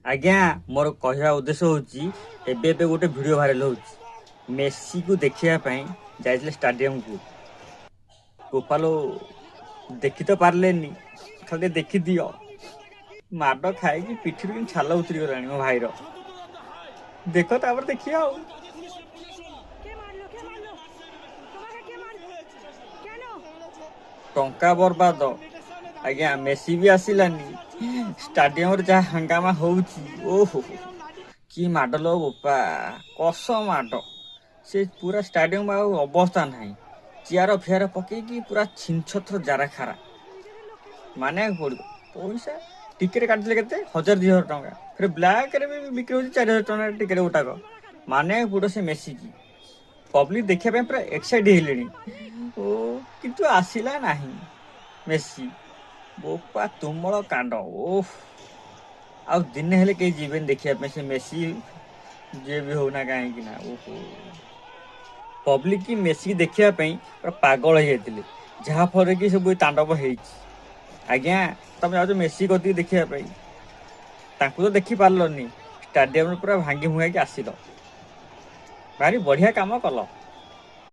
आज्ञा मोर कहवा उद्देश्य हूँ एबे गोटे वीडियो भाइराल हो मेसी को देखापी जाइए स्टाडियम को गोपालो देखी तो पार्लेनी खाली देखी दियो माड खाई पिठी छाल उतरी गला मो भाईर देख तापर देखिए टंका बर्बाद आज्ञा मेसी भी आसिलानी स्टाडियम जहाँ हंगामा ओहो कि माड लो बोपा कस माड से पूरा स्टाडियम अवस्था ना चेयर फेयर पकईकि पूरा छिंछथर जार खारा माने पड़ो पैसा टिकेट काटले के 1000-2000 टंका फिर ब्लैक रे भी बिक्री हो 4000 टंका टिकेट गोटाक माने पड़ो से मेसी की पब्लिक देखा पूरा एक्साइट हेलेनी ओ किंतु आसिला नहीं मेसी बोपा तुमड़ कांड ओह आ दिन हेले कहीं जीवन देखा से मेसी जे भी होना कहीं ना ओहो पब्लिक की मेसी देखा पूरा पागल हो जाते जहाँफल कि सब तांडव हो आज्ञा तुम जाओ मेसी कति देखापी तो देखी पार्लनी स्टाडियम पूरा भांगी भुंगी आसिल भारी बढ़िया काम कल।